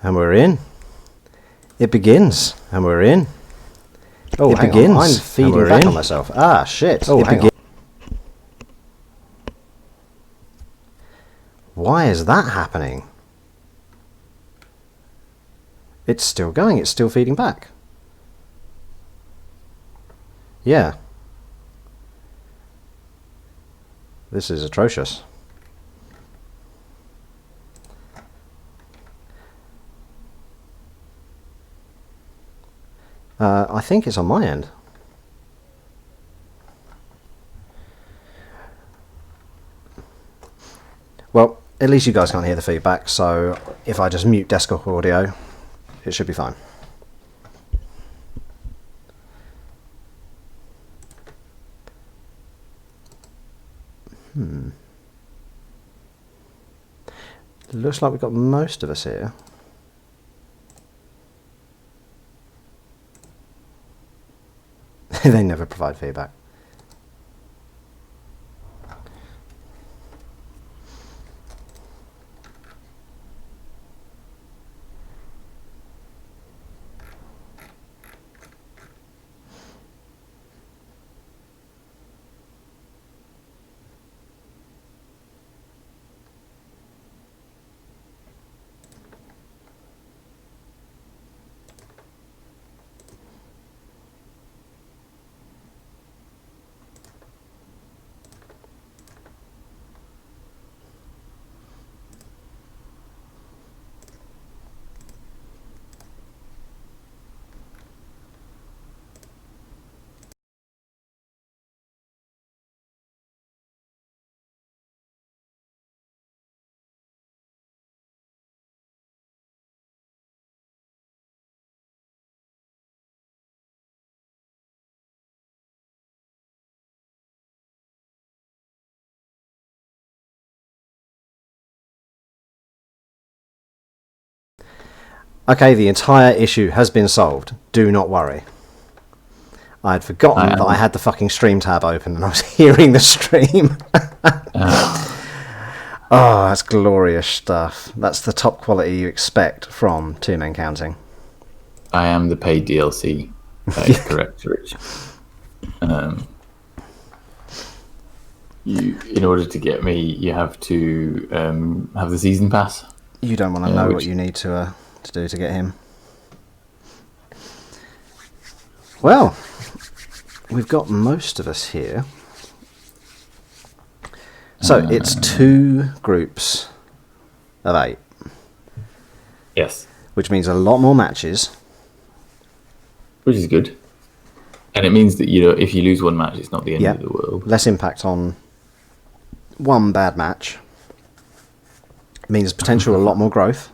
And we're in. It begins. And we're in. Oh, it hang begins. on. I'm feeding back on myself. Ah, shit. Oh, it hang begins. on. Why is that happening? It's still going. It's still feeding back. Yeah. This is atrocious. I think it's on my end. Well, at least you guys can't hear the feedback, so if I just mute desktop audio, it should be fine. Looks like we've got most of us here. They never provide feedback. Okay, the entire issue has been solved. Do not worry. I had forgotten that I had the fucking stream tab open and I was hearing the stream. Oh, that's glorious stuff. That's the top quality you expect from Two Men Counting. I am the paid DLC. That is correct, Rich. In order to get me, you have to have the season pass. You don't want to know what you need to do to get him. Well, we've got most of us here. So it's 2 groups of 8. Yes. Which means a lot more matches. Which is good. And it means that, if you lose one match, it's not the end of the world. Less impact on one bad match. It means potential a lot more growth.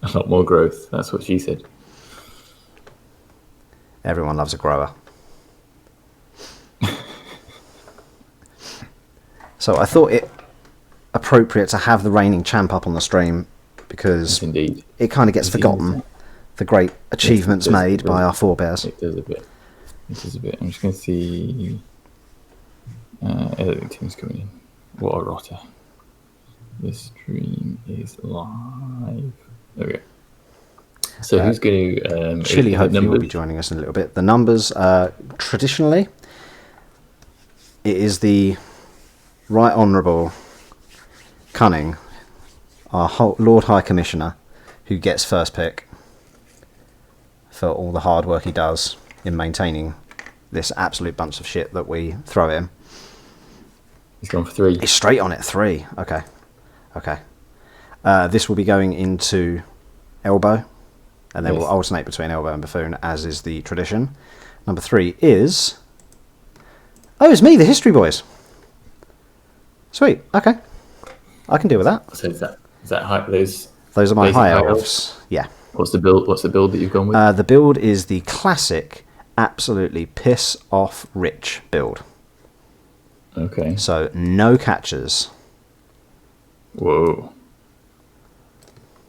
A lot more growth. That's what she said. Everyone loves a grower. So I thought it appropriate to have the reigning champ up on the stream because it kind of gets forgotten. The great achievements made by our forebears. It does a bit. I'm just going to see. Editing team's coming in. What a rotter. The stream is live. There we go. So who's going to... Chili hopefully will be joining us in a little bit. The numbers, traditionally, it is the Right Honourable Cunning, our Lord High Commissioner, who gets first pick for all the hard work he does in maintaining this absolute bunch of shit that we throw at him. He's gone for 3. He's straight on it, 3. Okay. This will be going into Elbow, and then we'll alternate between Elbow and Buffoon, as is the tradition. Number 3 is... Oh, it's me, the History Boys. Sweet, okay. I can deal with that. So is that high, those are my high elves. Yeah. What's the build that you've gone with? The build is the classic, absolutely piss off rich build. Okay. So no catchers. Whoa.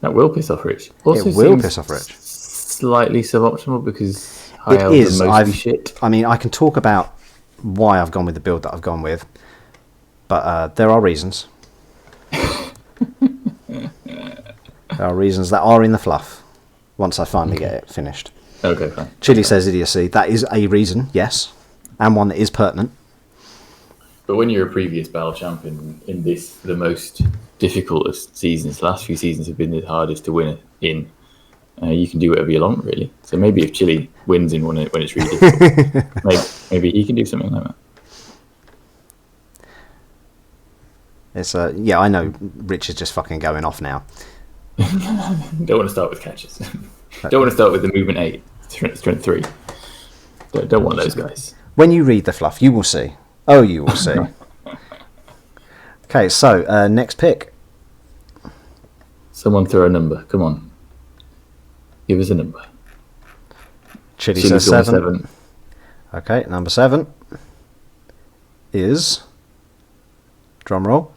That will piss off Rich. Also it will piss off Rich. Slightly suboptimal because high elves are mostly shit. I mean, I can talk about why I've gone with the build that I've gone with, but there are reasons. There are reasons that are in the fluff. Once I finally get it finished. Okay, fine. Chili says idiocy. That is a reason, yes, and one that is pertinent. But when you're a previous Bowel champion in this, the most difficult of seasons, the last few seasons have been the hardest to win in. You can do whatever you want, really. So maybe if Chili wins in one when it's really difficult, maybe he can do something like that. It's yeah, I know. Rich is just fucking going off now. Don't want to start with catches. Don't want to start with the movement 8, strength 3. Don't want those guys. When you read the fluff, you will see. Oh, you will see. Okay, so next pick. Someone throw a number. Come on. Give us a number. Chili says 7. Okay, number 7 is... Drum roll.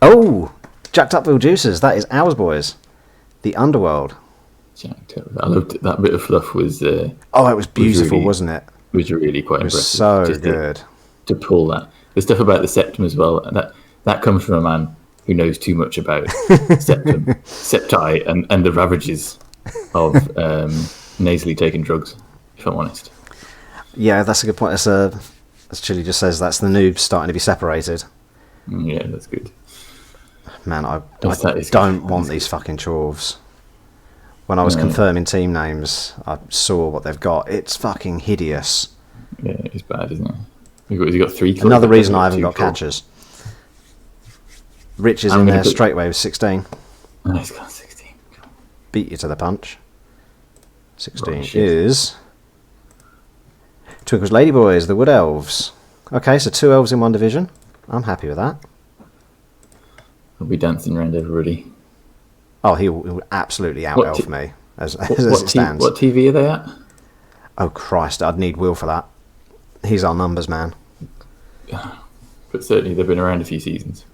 Oh! Jacked Up Bill Juices. That is ours, boys. The Underworld. Jacked up. I loved it. That bit of fluff was... oh, it was beautiful, wasn't it? It was really quite impressive. So just good. To pull that. The stuff about the septum as well. That comes from a man who knows too much about septum, septi, and the ravages of nasally taken drugs, if I'm honest. Yeah, that's a good point. As Chili just says, that's the noobs starting to be separated. Yeah, that's good. Man, I don't want these fucking chorves. When I was confirming team names, I saw what they've got. It's fucking hideous. Yeah, it's bad, isn't it? Has he got 3 kills? Another reason I haven't got catches. Rich is in there straight away with 16. Oh, he's got 16. Beat you to the punch. 16 is... Twinkle's Ladyboys, the Wood Elves. Okay, so 2 elves in one division. I'm happy with that. He'll be dancing around everybody. Oh, he'll absolutely out-elf me, as it stands. What TV are they at? Oh, Christ, I'd need Will for that. He's our numbers man. But certainly they've been around a few seasons.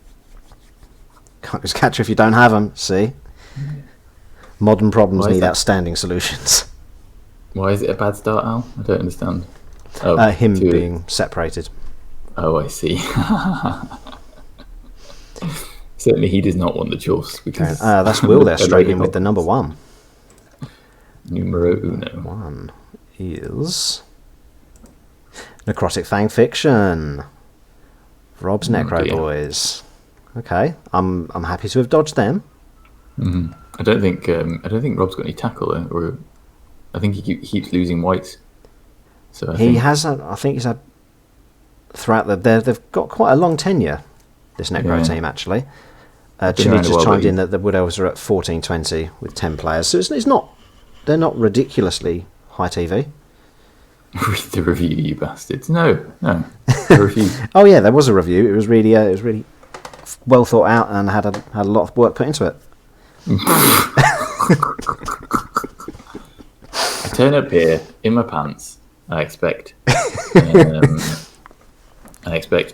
Can't just catch if you don't have them, see? Modern problems need outstanding solutions. Why is it a bad start, Al? I don't understand. Oh, him being separated. Oh, I see. Certainly he does not want the choice. Because that's Will there, straight in with the number 1. Numero uno. 1 is... Necrotic Fang Fiction. Rob's Necro Boys. Okay, I'm happy to have dodged them. Mm-hmm. I don't think Rob's got any tackle though, or I think he keeps losing whites. So I think he's had throughout they've got quite a long tenure. This Necro team actually. Chili just chimed in that the Wood Elves are at 14-20 with 10 players, so they're not ridiculously high TV. Read the review, you bastards! No, the review. Oh yeah, there was a review. It was really well thought out and had a lot of work put into it. I turn up here in my pants. I expect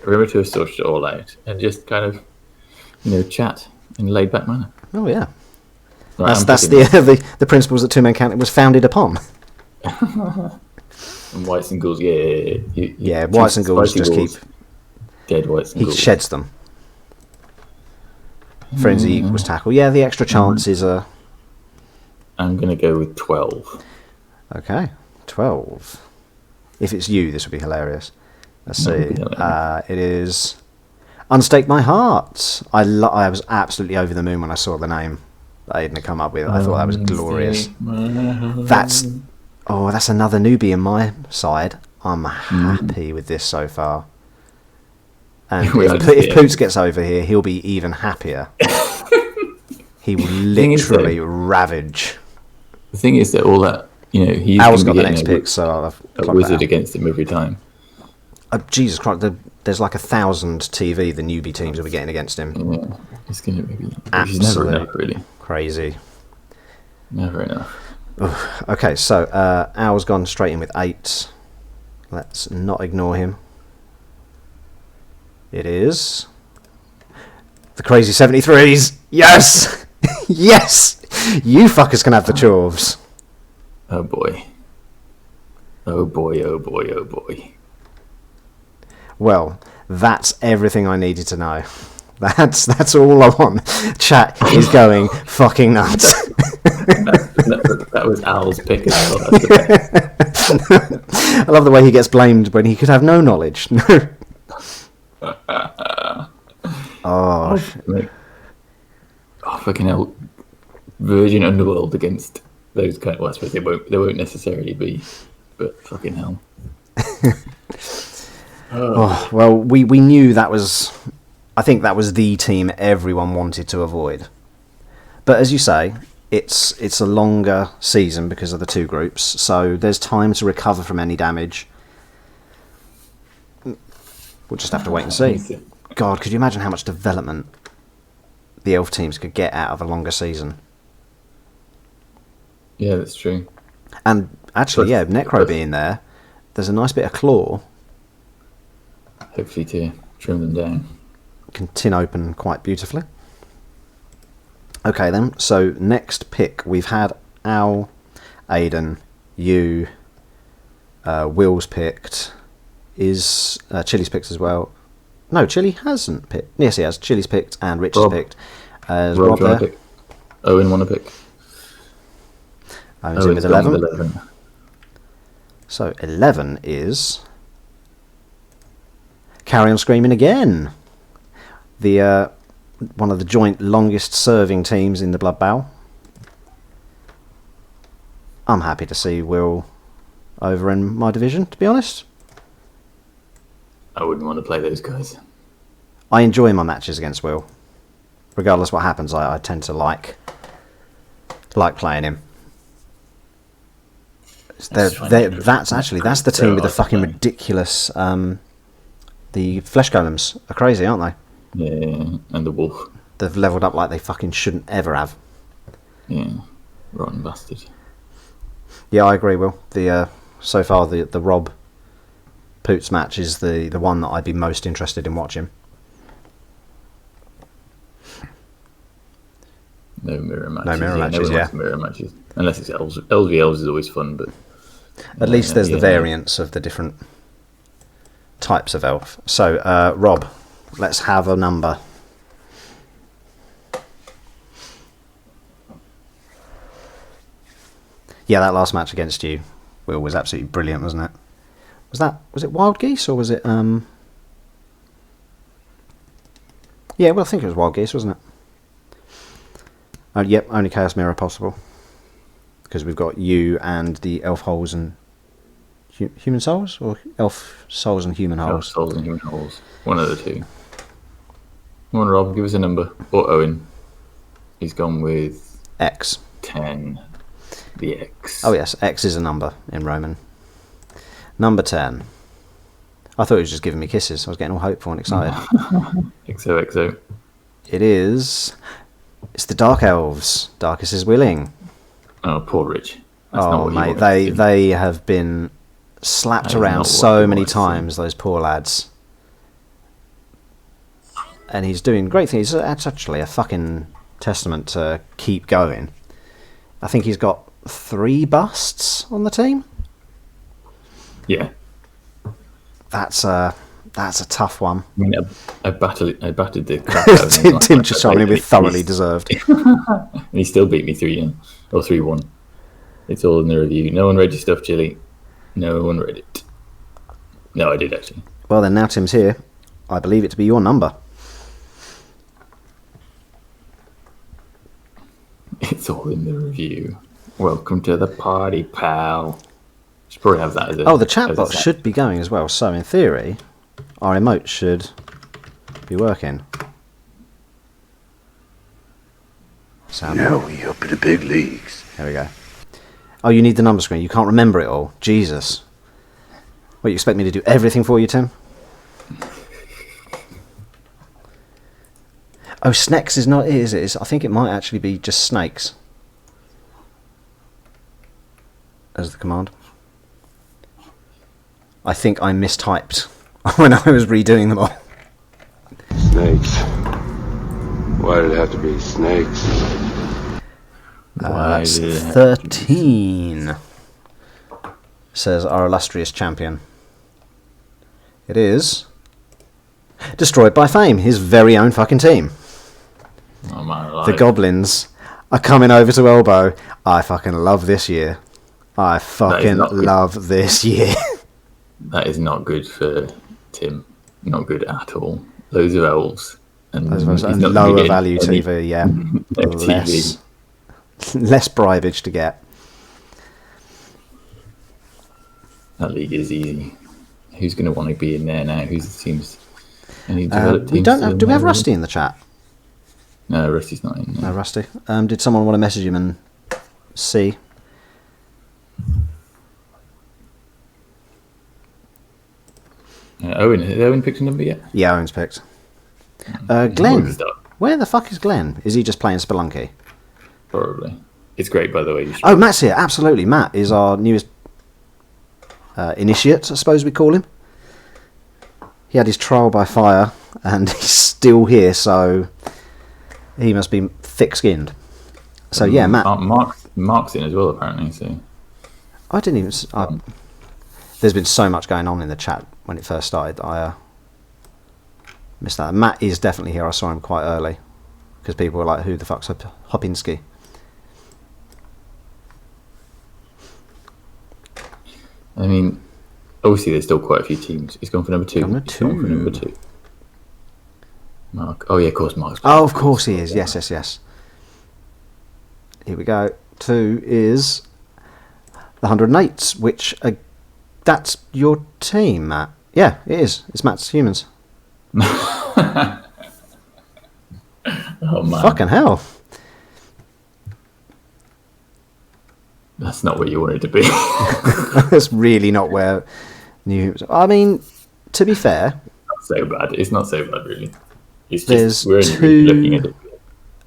Rimmer to have sorted it all out and just kind of, chat in a laid back manner. Oh yeah, Right, that's the principles that Two Men Counting was founded upon. And whites and ghouls, yeah. Whites and ghouls just keep dead whites and ghouls. He sheds them. Frenzy equals tackle. Yeah, the extra chances are... I'm going to go with 12. Okay, 12. If it's you, this would be hilarious. Let's see. It is Unstake My Heart. I was absolutely over the moon when I saw the name that Aiden had come up with. I thought that was glorious. That's another newbie in my side. I'm happy with this so far. And if Poots gets over here, he'll be even happier. He will literally ravage. The thing is that all that, he's Al's got the next pick, so I'll have a wizard against him every time. Jesus Christ, there's like 1,000 TV the newbie teams will be getting against him. Yeah, it's going to be absolutely never enough, really. Crazy. Never enough. Okay, so Al's gone straight in with 8. Let's not ignore him. It is the Crazy 73s. Yes! Yes! You fuckers can have the chorves. Oh boy. Oh boy, oh boy, oh boy. Well, that's everything I needed to know. That's all I want. Chat is going fucking nuts. That was Al's pick as well. That's the best. I love the way he gets blamed when he could have no knowledge. Oh, fucking hell! Virgin Underworld against those kind. Well, I suppose they won't necessarily be, but fucking hell. Oh, well, we knew that was. I think that was the team everyone wanted to avoid. But as you say, it's a longer season because of the two groups, so there's time to recover from any damage. We'll just have to wait and see. God, could you imagine how much development the elf teams could get out of a longer season? Yeah, that's true. And actually, Necro being there, there's a nice bit of claw. Hopefully to trim them down. Can tin open quite beautifully. Okay then, so next pick, we've had Al, Aiden, you, Will's picked, is Chili's picked as well. No, Chili hasn't picked. Yes, he has. Chili's picked and Rich has picked. Rob there. Pick. Owen want to pick. Owen's in with 11. So 11 is Carry On Screaming again. The one of the joint longest serving teams in the Blood Bowl. I'm happy to see Will over in my division, to be honest. I wouldn't want to play those guys. I enjoy my matches against Will. Regardless what happens, I tend to like playing him. That's the team with the fucking ridiculous. The flesh golems are crazy, aren't they? Yeah, and the wolf. They've leveled up like they fucking shouldn't ever have. Yeah, rotten bastard. Yeah, I agree, Will. So far the Rob Poots match is the one that I'd be most interested in watching. No mirror matches. No mirror matches, no mirror matches. Unless it's elves. Elves v elves is always fun, but at least there's the variants of the different types of elf. So, Rob, let's have a number. Yeah, that last match against you, Will, was absolutely brilliant, wasn't it? Was it Wild Geese or was it Yeah, well I think it was Wild Geese, wasn't it? Yep, only Chaos Mirror possible. Because we've got you and the Elf Holes and Human Souls? Or Elf Souls and Human Holes? Elf Souls and Human Holes. One of the two. Come on, Rob, give us a number. Or Owen. He's gone with X. 10. The X. Oh yes, X is a number in Roman. Number 10. I thought he was just giving me kisses. I was getting all hopeful and excited. XOXO. It's the Dark Elves. Darkest is willing. Oh, poor Rich. That's oh, mate, they have been slapped around so many times, those poor lads. And he's doing great things. That's actually a fucking testament to keep going. I think he's got 3 busts on the team. Yeah. That's a tough one. I mean, I battered the crap out of him. Tim just told me we thoroughly deserved. And he still beat me 3-0 or 3-1. It's all in the review. No one read your stuff, Chili. No one read it. No, I did actually. Well then, now Tim's here. I believe it to be your number. It's all in the review. Welcome to the party, pal. Should probably have that as a... Oh, the chat bot should be going as well. So in theory, our emote should be working. Now we up in the big leagues. There we go. Oh, you need the number screen. You can't remember it all. Jesus. What, you expect me to do everything for you, Tim? Oh, Snakes is not it, is it? I think it might actually be just Snakes as the command. I think I mistyped when I was redoing them all. Snakes. Why did it have to be snakes? That's 13, says our illustrious champion. It is Destroyed by Fame, his very own fucking team. Oh man, The Goblins are coming over to Elbow. I fucking love this year. I fucking love this year. That is not good for Tim. Not good at all. Loads of elves. And lower value TV, yeah. Less bribage to get. That league is easy. Who's going to want to be in there now? Who's the teams? We don't have. Do we have Rusty in the chat? No, Rusty's not in. No, Rusty. Did someone want to message him and see? Owen, has Owen picked a number yet? Yeah, Owen's picked. Glenn. Where the fuck is Glenn? Is he just playing Spelunky? Probably. It's great, by the way. Oh, Matt's here. Absolutely. Matt is our newest initiate, I suppose we call him. He had his trial by fire, and he's still here, so he must be thick-skinned. So, yeah, Matt. Mark's in as well, apparently. So I didn't even... there's been so much going on in the chat when it first started. I missed that. Matt is definitely here. I saw him quite early, because people were like, who the fuck's Hopinski? I mean, obviously there's still quite a few teams. He's gone for number 2. Number number 2. Mark. Oh, yeah, of course, Mark's. Oh, of course he is. Yes. Here we go. 2 is the 108s, which... that's your team, Matt. Yeah, it is. It's Matt's Humans. Oh, man. Fucking hell. That's not where you wanted to be. That's really not where New Humans... I mean, to be fair... Not so bad. It's not so bad, really. It's just, we're only looking at it.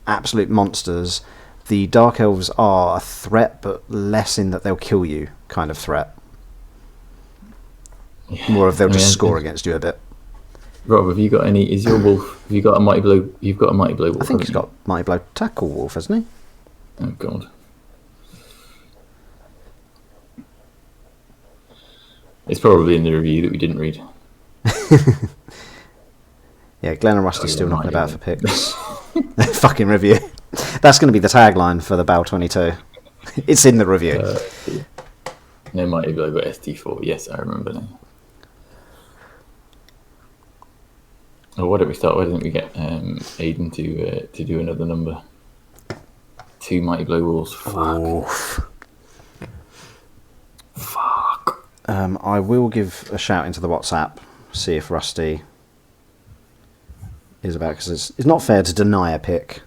Absolute monsters. The Dark Elves are a threat, but less in that they'll kill you kind of threat. Yeah. More of they'll just score against you a bit. Rob, have you got any? Is your wolf? Have you got a mighty blow? You've got a mighty blow wolf. I think he's got mighty blow tackle wolf, hasn't he? Oh god. It's probably in the review that we didn't read. Yeah, Glenn and Rusty's still knocking about for picks. Fucking review. That's going to be the tagline for the Bowel 22. It's in the review. No mighty blow, but ST4. Yes, I remember now. Oh, why don't we start? Why didn't we get Aiden to do another number? 2 mighty blow wolves. Fuck. Fuck. I will give a shout into the WhatsApp. See if Rusty is about, because it's not fair to deny a pick.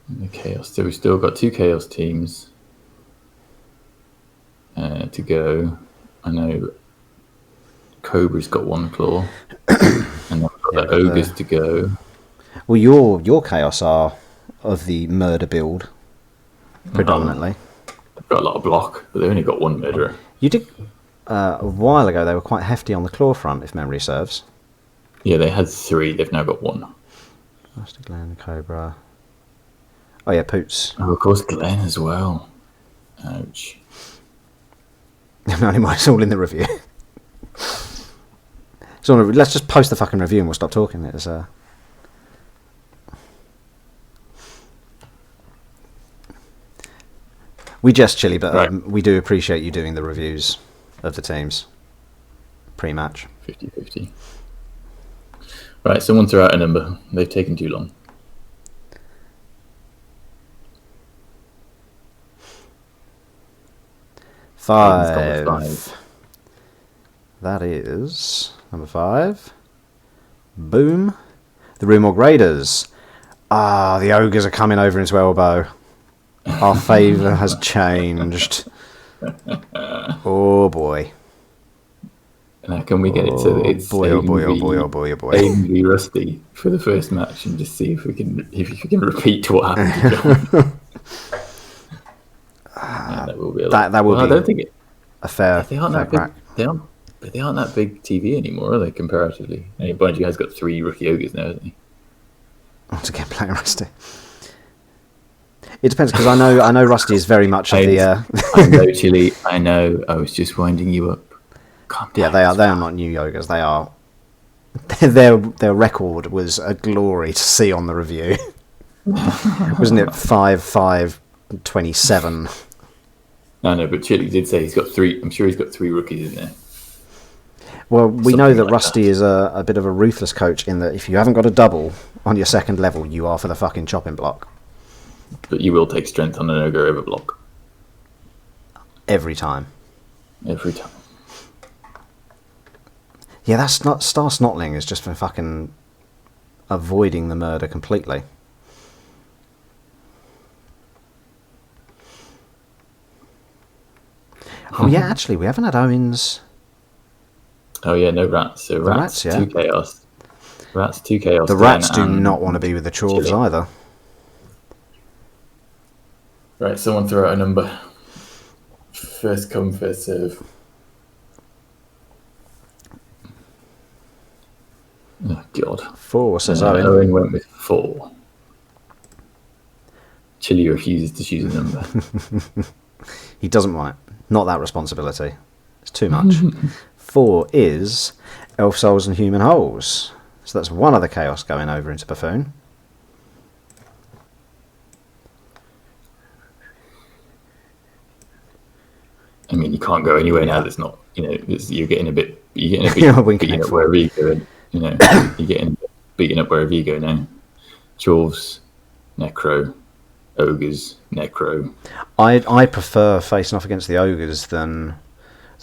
The chaos. So we've still got 2 chaos teams to go. I know Cobra's got 1 claw, and I've got the ogres to go. Well, your chaos are of the murder build predominantly. They've got a lot of block, but they've only got 1 murderer. You did a while ago. They were quite hefty on the claw front, if memory serves. Yeah, they had 3. They've now got 1. Master Glenn, Cobra. Oh yeah, Poots. Oh, of course, Glenn as well. Ouch. It's all in the review. Let's just post the fucking review and we'll stop talking. It's we jest, Chili, but right. We do appreciate you doing the reviews of the teams pre-match. 50-50. Right, someone throw out a number. They've taken too long. Five. That is number 5. Boom. The Rumor Raiders. The ogres are coming over into Elbow. Our favour has changed. Oh boy. Now can we get it so that it's boy. Aiden v Rusty for the first match and just see if we can repeat what happened. That will be that will be. I don't think it a fair. They aren't that big. They aren't that big TV anymore, are they? Comparatively, Bungie has got 3 rookie ogres now, hasn't he? Once again, playing Rusty. It depends, because I know Rusty is very much of the. I know, Chili. I know. I was just winding you up. Calm down, Yeah, they are not new yogurts. They are. Their record was a glory to see on the review. Wasn't it 5-5-27? I know, but Chili did say he's got 3. I'm sure he's got 3 rookies in there. Well, we Something know that like Rusty is a bit of a ruthless coach in that if you haven't got a double on your second level, you are for the fucking chopping block. But you will take strength on an ogre over block. Every time. Every time. Yeah, that's not Star Snotling is just for fucking avoiding the murder completely. Oh yeah, actually, we haven't had Owens. Oh yeah, no rats. So rats, yeah. 2 chaos. Rats, 2 chaos. The rats do not want to be with the Chorves either. Right, someone throw out a number. First come, first serve. Oh God. 4 says Owen. Owen went with 4. Chili refuses to choose a number. He doesn't want it. Not that responsibility. It's too much. 4 is Elf Souls and Human Holes. So that's one other chaos going over into Buffoon. I mean, you can't go anywhere now. That's not, you're getting a bit beaten up wherever you go. You're getting beaten up wherever you go now. Chorves, Necro, Ogres, Necro. I prefer facing off against the Ogres than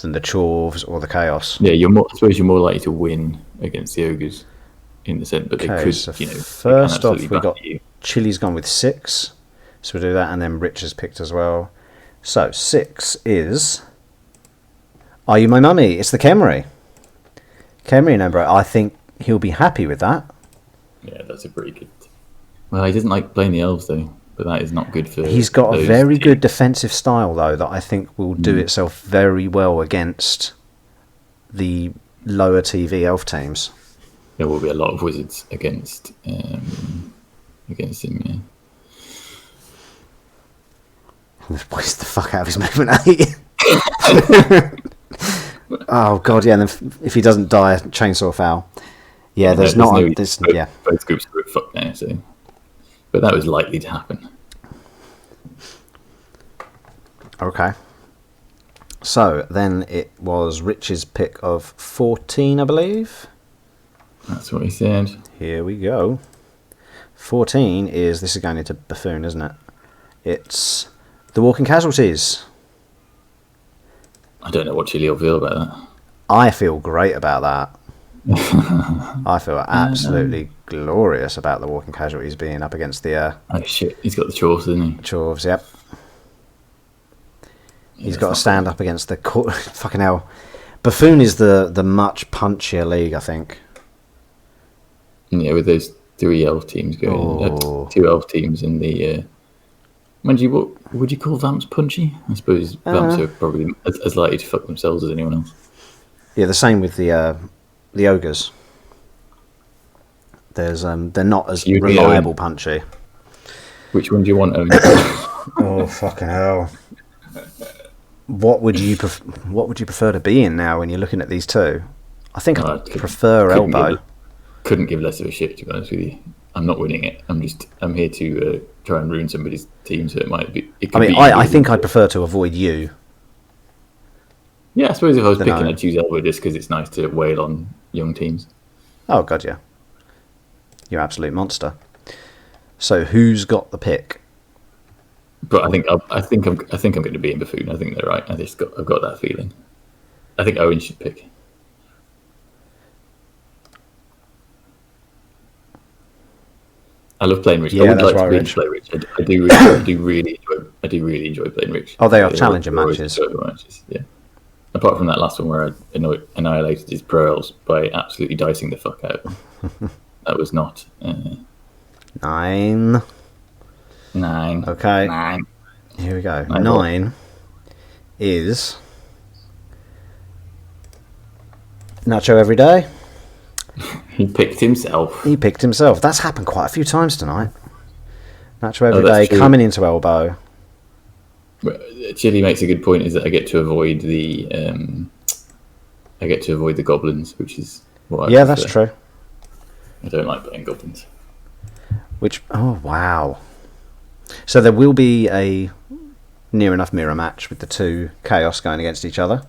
the Chorves or the Chaos. Yeah, I suppose you're more likely to win against the Ogres in the sense, but they could, so first off, we got Chili's gone with 6, so we'll do that, and then Rich has picked as well. So 6 is Are You My Mummy? It's the Khemri. Khemri number. I think he'll be happy with that. Yeah, that's a pretty good. Well, he doesn't like playing the elves though, but that is not good for. He's got a very good defensive style though that I think will do itself very well against the lower TV elf teams. There will be a lot of wizards against him. Yeah. Waste the fuck out of his movement 8. Oh god, yeah. And if he doesn't die, chainsaw foul. Yeah, there's not. Both groups are fucked now, so. But that was likely to happen. Okay. So then it was Rich's pick of 14, I believe. That's what he said. Here we go. 14 is, this is going into Buffoon, isn't it? It's the Walking Casualties. I don't know what Chili will feel about that. I feel great about that. I feel absolutely glorious about the Walking Casualties being up against the... oh shit, he's got the Chorves, hasn't he? Chorves, yep. He's got to stand up against the... fucking hell. Buffoon is the much punchier league, I think. Yeah, with those 3 elf teams going, 2 elf teams in the. Mind you, what would you call Vamps punchy? I suppose Vamps are probably as likely to fuck themselves as anyone else. Yeah, the same with the ogres. There's they're not as reliable punchy. Which one do you want, Owen? Oh fucking hell! What would you prefer to be in now when you're looking at these two? I think I prefer elbow. Couldn't give less of a shit, to be honest with you. I'm not winning it. I'm here to try and ruin somebody's team, so it might be. I think I'd prefer to avoid you. Yeah, I suppose if I was picking, I'd choose elbow just because it's nice to wail on young teams. Oh god, yeah. You're an absolute monster. So who's got the pick? But I think I'm going to be in Buffoon. I think they're right. I've got that feeling. I think Owen should pick. I love playing Rich. Yeah, I would like right, to play Rich. I do really enjoy playing Rich. Oh, they are challenger matches. Yeah. Apart from that last one where I annihilated his pro elves by absolutely dicing the fuck out. That was not. 9. Okay. 9. Here we go. 9 is Nacho every day. He picked himself. That's happened quite a few times tonight. Match of every day coming into Elbow. Chile makes a good point. Is that I get to avoid the goblins, which is what I prefer. That's true. I don't like playing goblins. Oh wow! So there will be a near enough mirror match with the two Chaos going against each other.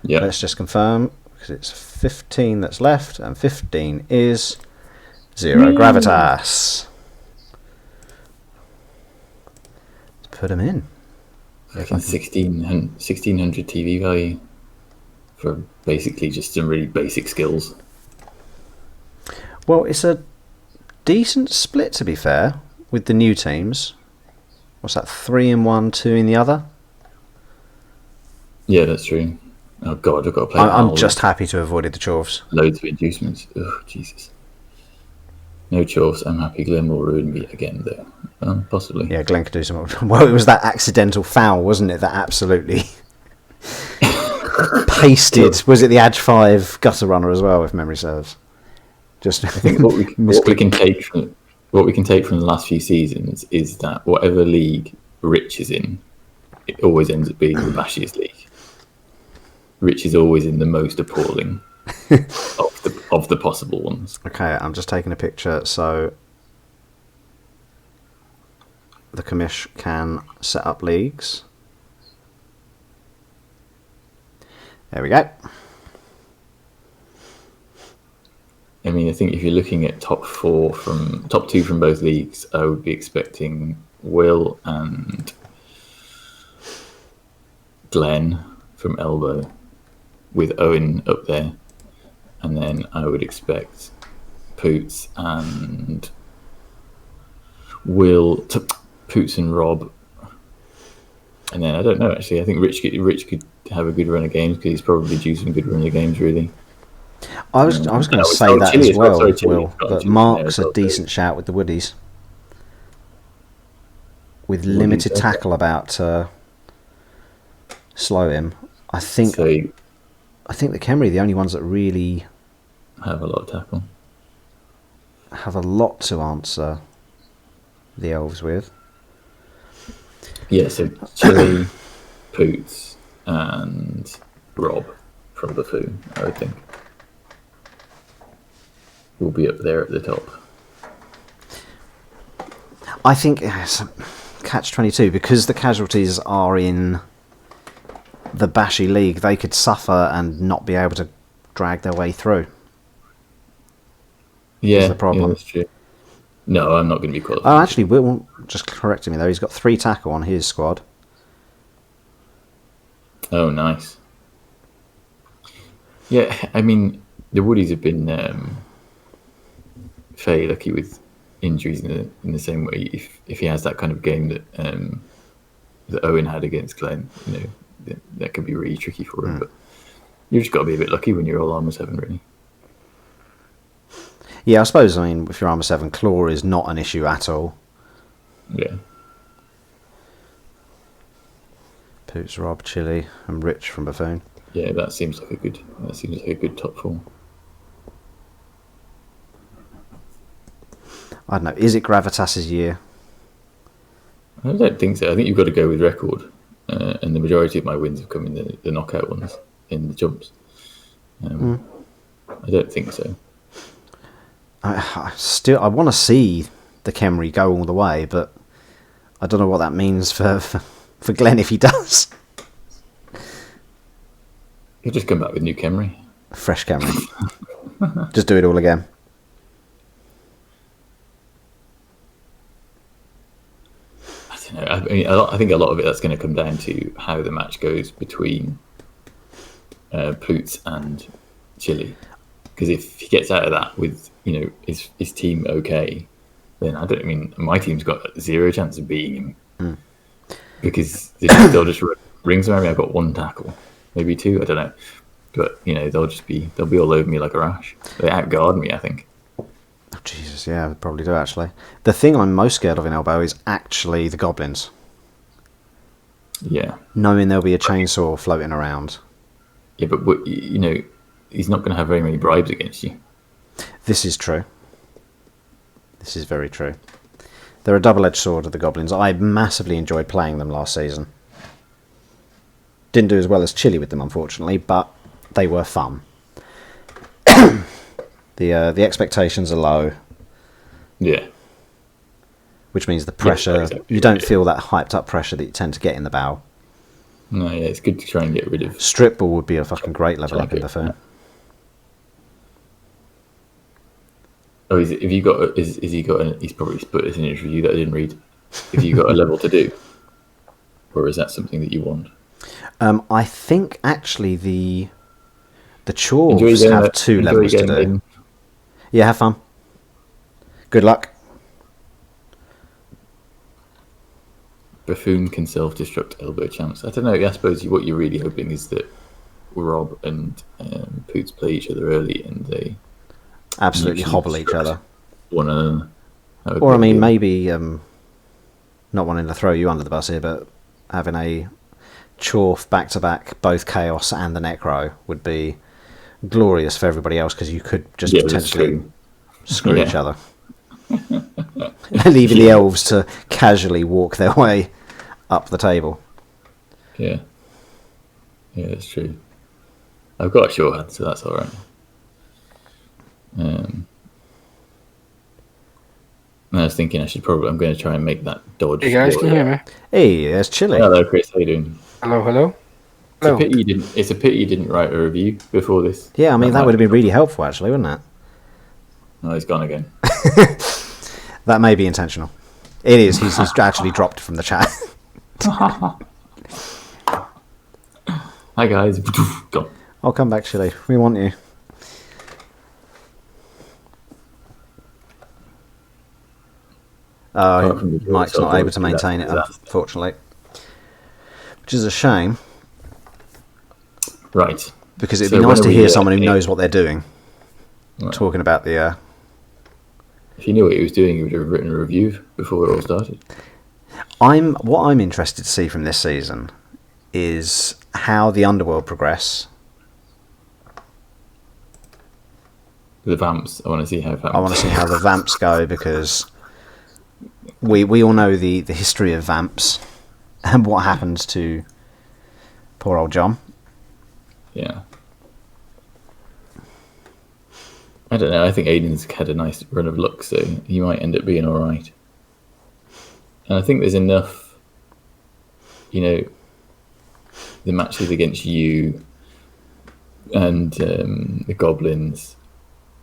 Yeah. Let's just confirm, because it's 15 that's left, and 15 is 0 gravitas. Let's put them in. Fucking 1600 TV value for basically just some really basic skills. Well, it's a decent split, to be fair, with the new teams. What's that, 3 in one, 2 in the other? Yeah, that's true. Oh god, I've got to play. I'm just happy to have avoided the chorfs. Loads of inducements. Oh Jesus. No chorfs. I'm happy Glenn will ruin me again, though. Possibly. Yeah, Glenn could do some. Well, it was that accidental foul, wasn't it? That absolutely pasted. Was it the Edge 5 gutter runner as well, if memory serves? Just I think what we can take from the last few seasons is that whatever league Rich is in, it always ends up being the bashiest league. Rich is always in the most appalling of the possible ones. Okay, I'm just taking a picture so the commish can set up leagues. There we go. I mean, I think if you're looking at top two from both leagues, I would be expecting Will and Glenn from Elbow, with Owen up there, and then I would expect Poots and Poots and Rob, and then I don't know actually. I think Rich could have a good run of games because he's probably due some good run of games really. I was going to say that as well, Will. But Mark's a decent shout with the Woodies, with limited tackle about to slow him. I think the Khemri are the only ones that really have a lot of tackle, have a lot to answer the elves with. Yeah, so Chili, Poots, and Rob from Buffoon, I would think, will be up there at the top. I think it's catch-22 because the casualties are in the Bashi League. They could suffer and not be able to drag their way through. Yeah, the problem. Yeah, that's true. No, I'm not going to be qualified. Oh, actually, Will just corrected me though. He's got 3 tackle on his squad. Oh, nice. Yeah, I mean, the Woodies have been fairly lucky with injuries in the same way. If he has that kind of game that Owen had against Glenn, that could be really tricky for him. But you've just got to be a bit lucky when you're all armor 7, really. Yeah, I suppose. I mean, if you're armor 7, claw is not an issue at all. Yeah. Poots, Rob, Chili, and Rich from Buffoon. Yeah, that seems like a good top 4. I don't know. Is it Gravitas's year? I don't think so. I think you've got to go with record, and the majority of my wins have come in the knockout ones, in the jumps. I don't think so. I want to see the Khemri go all the way, but I don't know what that means for Glenn if he does. He'll just come back with new Khemri. Fresh Khemri. Just do it all again. I don't know. I mean, I think a lot of it that's going to come down to how the match goes between Poots and Chili. Because if he gets out of that with his team okay, then my team's got 0 chance of beating him because they'll just rings around me. I've got 1 tackle, maybe 2, I don't know, but they'll be all over me like a rash. They outguard me, I think. Oh, Jesus, yeah, they probably do actually. The thing I'm most scared of in Elbow is actually the goblins. Yeah, knowing there'll be a chainsaw floating around. Yeah, but he's not going to have very many bribes against you. This is true. This is very true. They're a double-edged sword of the goblins. I massively enjoyed playing them last season. Didn't do as well as Chile with them, unfortunately, but they were fun. The expectations are low. Yeah. Which means the pressure, you don't feel that hyped up pressure that you tend to get in the Bowel. No, yeah, it's good to try and get rid of. Strip ball would be a fucking great level up in the fair. Oh, he's probably put this in his review that I didn't read. Have you got a level to do? Or is that something that you want? I think actually the chores have 2 levels to do. Yeah, have fun. Good luck. Buffoon can self-destruct elbow champs. I don't know. I suppose what you're really hoping is that Rob and Poots play each other early and they absolutely hobble each other. One another. Or I mean, maybe not wanting to throw you under the bus here, but having a Chorf back-to-back, both Chaos and the Necro would be glorious for everybody else because you could just potentially screw each other. Leaving the elves to casually walk their way up the table. Yeah, that's true. I've got a short hand, so that's all right. I was thinking I'm going to try and make that dodge. Hey guys, can you hear me? Hey, there's Chile. Hello, Chris. How you doing? Hello. It's a pity you didn't write a review before this. Yeah, I mean that would have been really helpful, actually, wouldn't it? Oh, he's gone again. That may be intentional. It is. He's actually dropped from the chat. Hi guys. Gone. I'll come back, Chile. We want you. Mike's not able to maintain it, unfortunately. Which is a shame. Right. Because it'd be nice to hear someone who knows what they're doing. Right. Talking about the... If he knew what he was doing, he would have written a review before it all started. What I'm interested to see from this season is how the Underworld progress. The Vamps. I want to see how the Vamps go because we all know the history of Vamps and what happens to poor old John. Yeah. I don't know. I think Aiden's had a nice run of luck, so he might end up being all right. And I think there's enough, the matches against you and the Goblins.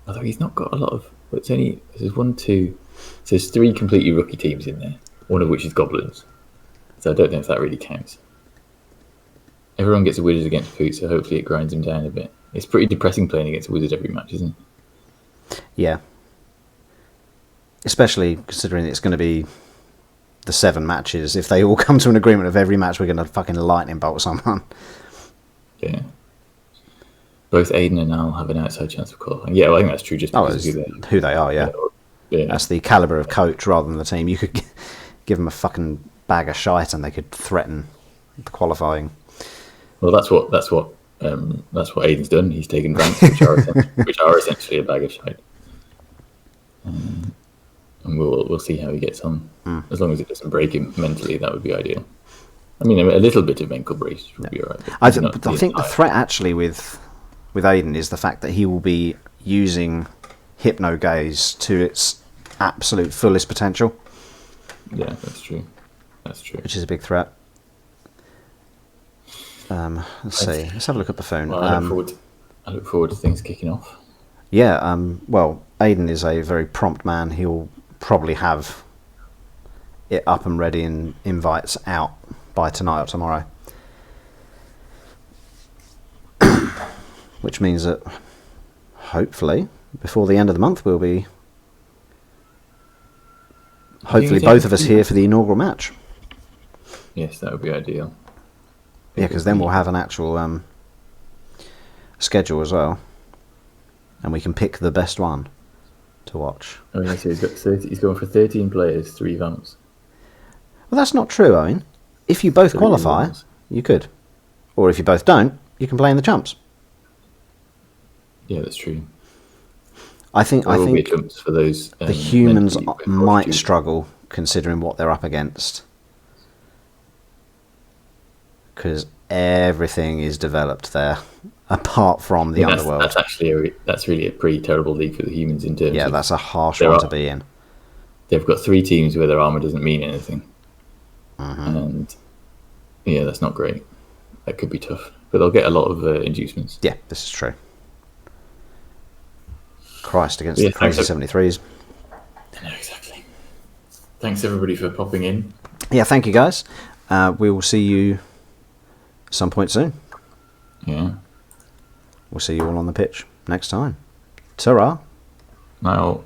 Although he's not got a lot of. There's 1, 2. So there's 3 completely rookie teams in there, one of which is Goblins. So I don't know if that really counts. Everyone gets a Wizard against Poot, so hopefully it grinds him down a bit. It's pretty depressing playing against a Wizard every match, isn't it? Yeah. Especially considering it's going to be the 7 matches. If they all come to an agreement of every match, we're going to fucking lightning bolt someone. Yeah. Both Aiden and Al have an outside chance of qualifying. Yeah, well, I think that's true just because of who they are, yeah. That's the calibre of coach rather than the team. You could give them a fucking bag of shite and they could threaten the qualifying. Well, that's what Aiden's done. He's taken ranks, which are essentially a bag of shite. And we'll see how he gets on. As long as it doesn't break him mentally, that would be ideal. I mean, a little bit of mental brace would be all right. I think the threat actually with Aiden is the fact that he will be using Hypno Gaze to its absolute fullest potential. Yeah, that's true. Which is a big threat. Let's see. Let's have a look at the phone. Well, I look forward to things kicking off. Yeah. Well, Aiden is a very prompt man. He'll probably have it up and ready and invites out by tonight or tomorrow. Which means that hopefully before the end of the month we'll be both of us here for the inaugural match. Yes, that would be ideal. Yeah, because then we'll have an actual schedule as well, and we can pick the best one to watch. Oh, yeah, so he's going for 13 players, 3 Vamps. Well, that's not true, Owen. If you both qualify, you could. Or if you both don't, you can play in the chumps. Yeah, that's true. I think chumps for those, the humans might struggle considering what they're up against. Because everything is developed there, apart from the underworld. That's actually that's really a pretty terrible league for the humans in terms. Yeah, that's a harsh one to be in. They've got 3 teams where their armor doesn't mean anything, Mm-hmm. and yeah, that's not great. That could be tough, but they'll get a lot of inducements. Yeah, this is true. Christ, against the crazy 73s. I know, exactly. Thanks everybody for popping in. Yeah, thank you guys. We will see you some point soon. Yeah. We'll see you all on the pitch next time. Ta-ra. Now.